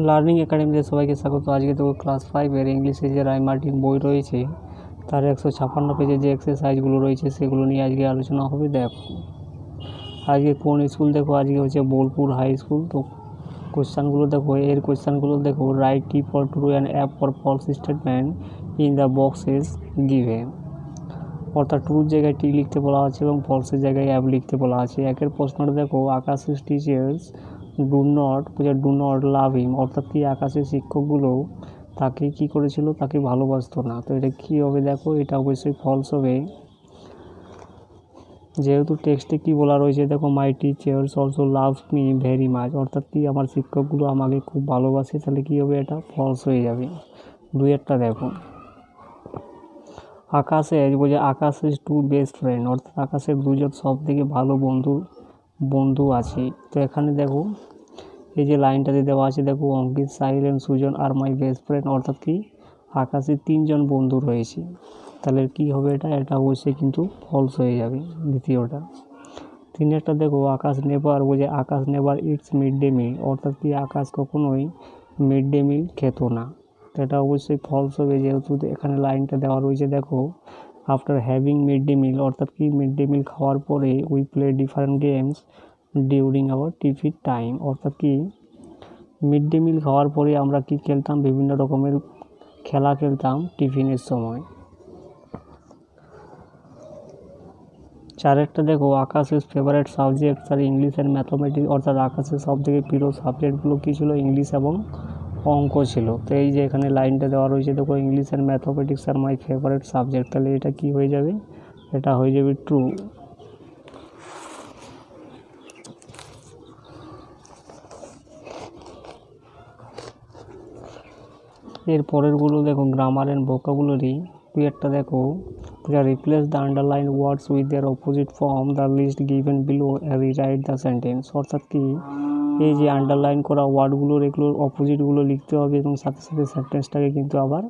Learning একাডেমিতে সবাইকে স্বাগত। আজকে তো ক্লাস 5-এর ইংলিশে যে রায়-মার্টিন বই রয়েছে তার 156 পেজে যে এক্সারসাইজগুলো রয়েছে সেগুলো নিয়ে আজকে আলোচনা হবে। দেখো আজকে কোন স্কুল, দেখো আজকে হচ্ছে বোলপুর হাই স্কুল। তো কোশ্চানগুলো দেখো, এর কোশ্চানগুলো দেখো, write T for true and F for false statement in the boxes given. অর্থাৎ ট্রুর জায়গায় টি লিখতে বলা আছে এবং ফলসের জায়গায় অ্যাপ লিখতে বলা আছে। একের প্রশ্নটা দেখো, আকাশের টিচার্স ডু নট লাভ হিম, অর্থাৎ কি আকাশের শিক্ষকগুলো তাকে কি করেছিল, তাকে ভালোবাসতো না। তো এটা কী হবে দেখো, এটা অবশ্যই ফলস হবে, যেহেতু টেক্সটে কি বলা রয়েছে দেখো, মাই teachers also loves me very much, অর্থাৎ কি আমার শিক্ষকগুলো আমাকে খুব ভালোবাসে। তাহলে কী হবে, এটা ফলস হয়ে যাবে। দুইয়েরটা দেখো, আকাশের টু বেস্ট ফ্রেন্ড, অর্থাৎ আকাশের দুজন সব থেকে ভালো বন্ধু আছে। তো এখানে দেখো এই যে লাইনটাতে দেওয়া আছে দেখো, অঙ্কিত, সাহিল এন্ড সুজন আর মাই বেস্ট ফ্রেন্ড, অর্থাৎ কি আকাশের 3জন বন্ধু রয়েছে। তাহলে কি হবে, এটা অবশ্যই কিন্তু ফলস হয়ে যাবে দ্বিতীয়টা। তিনেরটা দেখো, Akash never it's mid day meal, অর্থাৎ কি আকাশ কখনোই মিড ডে মিল খেত না। তো এটা অবশ্যই ফলস হবে, যেহেতু এখানে লাইনটা দেওয়া রয়েছে দেখো, after having mid day meal, অর্থাৎ কি মিড ডে মিল খাওয়ার পরে we play different games during our tiffin time, অর্থাৎ কি মিড ডে মিল খাওয়ার পরে আমরা কি খেলতাম, বিভিন্ন রকমের খেলা খেলতাম টিফিনের সময়। চারেরটা দেখো, আকাশের favourite subjects are English and mathematics, অর্থাৎ আকাশের সব থেকে প্রিয় সাবজেক্টগুলো কী ছিল, ইংলিশ এবং অঙ্ক ছিল। তো এই যে এখানে লাইনটা দেওয়া রয়েছে দেখো, English and mathematics are my favourite subject, তাহলে এটা কি হয়ে যাবে, এটা হয়ে যাবে ট্রু। এর পরেরগুলো দেখো, গ্রামার অ্যান্ড ভোকাবুলারি। একটা দেখো, replace the underline words with their opposite form the list given below, rewrite the sentence, অর্থাৎ কি এই যে আন্ডারলাইন করা ওয়ার্ডগুলোর এগুলোর অপোজিটগুলো লিখতে হবে এবং সাথে সাথে সেন্টেন্সটাকে কিন্তু আবার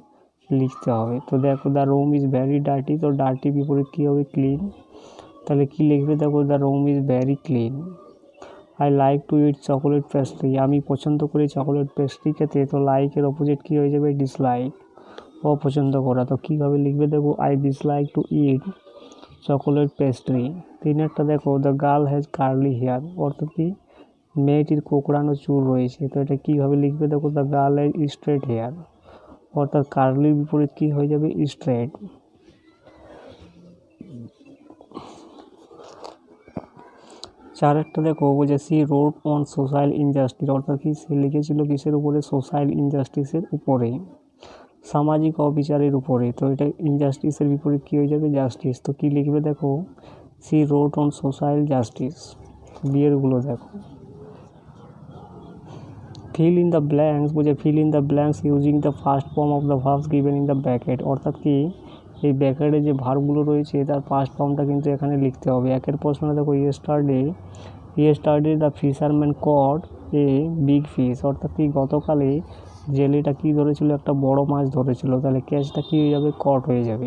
লিখতে হবে। তো দেখো, the room is very dirty, তো ডার্টি বিপরীত কী হবে, ক্লিন। তাহলে কি লিখবে দেখো, the room is very clean. I like to eat chocolate pastry, আমি পছন্দ করি চকোলেট পেস্ট্রি খেতে। তো লাইকের অপোজিট কী হয়ে যাবে, ডিসলাইক, অপছন্দ করা। তো কীভাবে লিখবে দেখো, I dislike to eat chocolate pastry. তিনেরটা দেখো, the girl has curly hair, অর্থাৎ কি মেয়েটির কোঁকড়ানো চুল রয়েছে। তো এটা কীভাবে লিখবে দেখো, the girl has straight hair, অর্থাৎ কার্লির বিপরীত কী হয়ে যাবে, স্ট্রেট। চারেরটা দেখো, যে she road on social injustice, অর্থাৎ কি সে লিখেছিল কিসের উপরে, সোশ্যাল ইনজাস্টিসের উপরে, সামাজিক অবিচারের উপরে। তো এটা ইনজাস্টিসের বিপরীত কী হয়ে যাবে, জাস্টিস। তো কী লিখবে দেখো, she road on social justice. বিয়েরগুলো দেখো, fill in the blanks using the first form of the verbs given in the bracket, অর্থাৎ কি এই ব্র্যাকেটে যে ভার্বগুলো রয়েছে তার ফার্স্ট ফর্মটা কিন্তু এখানে লিখতে হবে। একের প্রশ্নটা দেখো, yesterday the fisherman caught a big fish, অর্থাৎ কি গতকালে জেলেটা কি ধরেছিল, একটা বড় মাছ ধরেছিল। তাহলে ক্যাচটা কী হয়ে যাবে, কট হয়ে যাবে।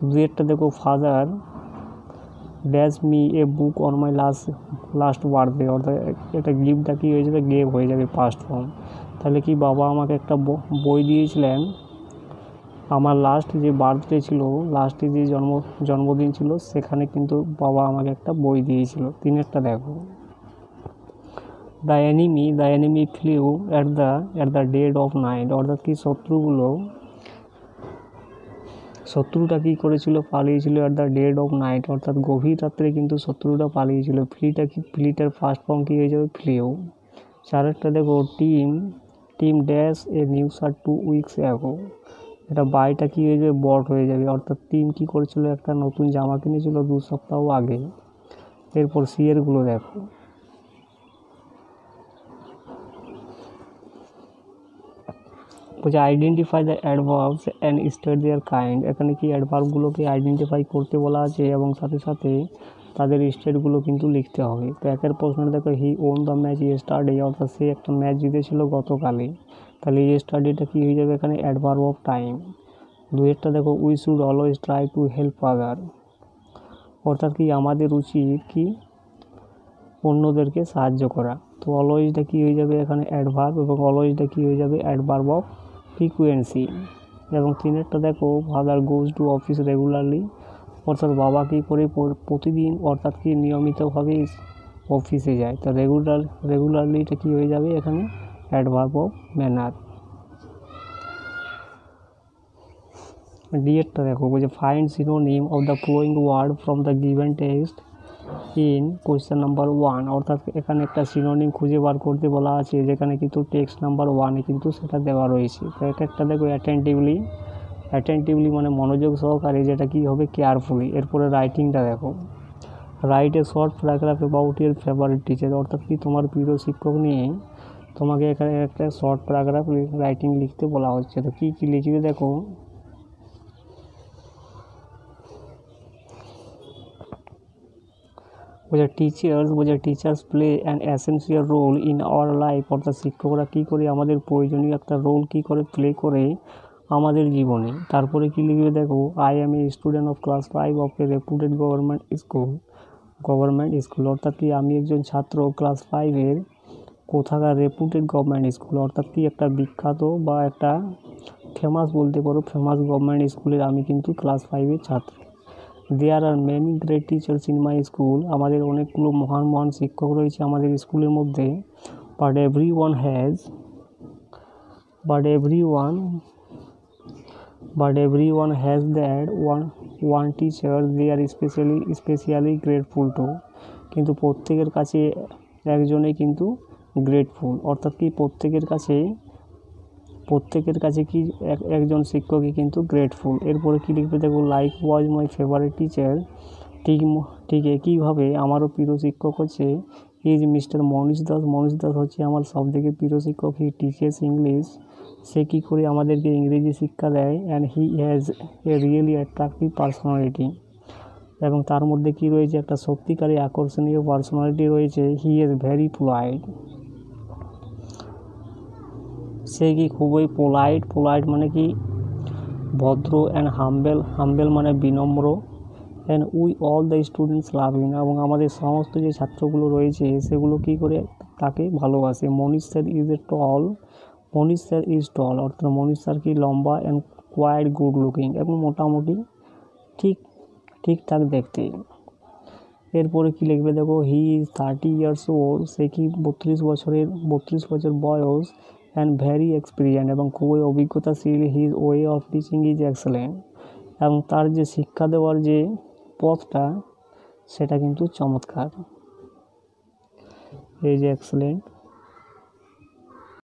দুইয়েরটা দেখো, father dash me a book on my last birthday, অর্থাৎ এটা গিফটটা কী হয়ে যাবে, গেভ হয়ে যাবে পাস্ট ফর্ম। তাহলে কি বাবা আমাকে একটা বই দিয়েছিলেন, আমার লাস্ট যে বার্থডে ছিল, লাস্টে যে জন্মদিন ছিল, সেখানে কিন্তু বাবা আমাকে একটা বই দিয়েছিল। তিনেরটা দেখো, the enemy flew at the dead of night, অর্থাৎ কি শত্রুটা কী করেছিল, পালিয়েছিল at the dead of night, অর্থাৎ গভীর রাত্রে কিন্তু শত্রুটা পালিয়েছিল। ফ্লিটার ফার্স্ট ফর্ম কী হয়ে যাবে, ফ্লিউ। চারেরটা দেখো, team dash a new shirt 2 weeks ago, এটা বাইটা কী হয়ে যাবে, বট হয়ে যাবে, অর্থাৎ টিম কী করেছিল, একটা নতুন জামা কিনেছিল 2 সপ্তাহ আগে। এরপর সিয়েরগুলো দেখো, identify the adverbs and state their kind, এখানে কি অ্যাডভার্বগুলোকে আইডেন্টিফাই করতে বলা আছে এবং সাথে সাথে তাদের স্টেটগুলো কিন্তু লিখতে হবে। তো একের প্রশ্ন দেখো, হি ওন দ্য ম্যাচ ইয়েস্টারডে, অর্থাৎ সে একটা ম্যাচ জিতেছিল গতকালে। তাহলে ইয়েস্টারডেটা কী হয়ে যাবে, এখানে অ্যাডভার্ব অফ টাইম। দুইয়েরটা দেখো, we should always try to help other, অর্থাৎ কি আমাদের উচিত কি অন্যদেরকে সাহায্য করা। তো অলওয়েজটা কী হয়ে যাবে এখানে অ্যাডভার্ব, এবং অলওয়েজটা কী হয়ে যাবে অ্যাডভার্ব অফ ফ্রিকুয়েন্সি। এবং 3টা দেখো father goes to office regularly, অর্থাৎ বাবা কী করে প্রতিদিন অর্থাৎ কি নিয়মিতভাবে অফিসে যায়। তো রেগুলারলিটা কী হয়ে যাবে এখানে অ্যাডভার্ব অফ ম্যানার। ডিএরটা দেখো বলছে find synonym of the following word from the given text in question number 1, অর্থাৎ এখানে একটা সিনোনিম খুঁজে বার করতে বলা আছে, যেখানে কিন্তু টেক্সট নাম্বার 1-এ কিন্তু সেটা দেওয়া রয়েছে। তো একটা দেখো অ্যাটেন্টিভলি মানে মনোযোগ সহকারে, যেটা কি হবে কেয়ারফুলি। এরপরে রাইটিংটা দেখো, write a short paragraph about your favourite teacher, অর্থাৎ কি তোমার প্রিয় শিক্ষক নিয়ে তোমাকে এখানে একটা শর্ট প্যারাগ্রাফ রাইটিং লিখতে বলা হচ্ছে। তো কী লিখবে দেখো, teachers play an essential role in our life, অর্থাৎ শিক্ষকরা কী করে আমাদের প্রয়োজনীয় একটা রোল কী করে প্লে করে আমাদের জীবনে। তারপরে কী লিখবে দেখো, I am a student of class 5 of A রেপুটেড government school, অর্থাৎ কি আমি একজন ছাত্র ক্লাস 5-এর কোথাকার রেপুটেড গভর্নমেন্ট স্কুল, অর্থাৎ কি একটা বিখ্যাত বা একটা ফেমাস বলতে পারো, ফেমাস গভর্নমেন্ট স্কুলের আমি কিন্তু ক্লাস 5-এর ছাত্র। There are many great teachers in my school, আমাদের অনেকগুলো মহান শিক্ষক রয়েছে আমাদের স্কুলের মধ্যে। But everyone has that one teacher they are specially grateful to, কিন্তু প্রত্যেকের কাছে একজনেই কিন্তু গ্রেটফুল, অর্থাৎ কি প্রত্যেকের কাছে কি একজন শিক্ষকই কিন্তু গ্রেটফুল। এরপরে কী লিখবে দেখো, like was my favourite teacher, ঠিক একইভাবে আমারও প্রিয় শিক্ষক হচ্ছে ইজ মিস্টার মনীষ দাস হচ্ছে আমার সবথেকে প্রিয় শিক্ষক। হি টিচেস ইংলিশ, সে কী করে আমাদেরকে ইংরেজি শিক্ষা দেয়। And he has a really attractive personality, এবং তার মধ্যে কি রয়েছে একটা সত্যিকারী আকর্ষণীয় পার্সোনালিটি রয়েছে। হি ইজ ভেরি পোলাইট, সে কি খুবই পোলাইট মানে কি ভদ্র, অ্যান্ড হাম্বেল মানে বিনম্র, and we all the students love him, এবং আমাদের সমস্ত যে ছাত্রগুলো রয়েছে সেগুলো কি করে তাকে ভালোবাসে। মনীষ স্যার ইজ টল, অর্থাৎ মনীষ স্যার কি লম্বা, অ্যান্ড কোয়াইট গুড লুকিং, এবং মোটামুটি ঠিকঠাক দেখতে। এরপরে কি লিখবে দেখো, হি ইজ 30 years old, সে কি 32 বছর বয়স, অ্যান্ড ভেরি এক্সপিরিয়েন্স, এবং খুবই অভিজ্ঞতাশীল। His way of teaching is excellent, এবং তার যে শিক্ষা দেওয়ার যে পথটা সেটা কিন্তু চমৎকার। এই যে এক্সেলেন্ট।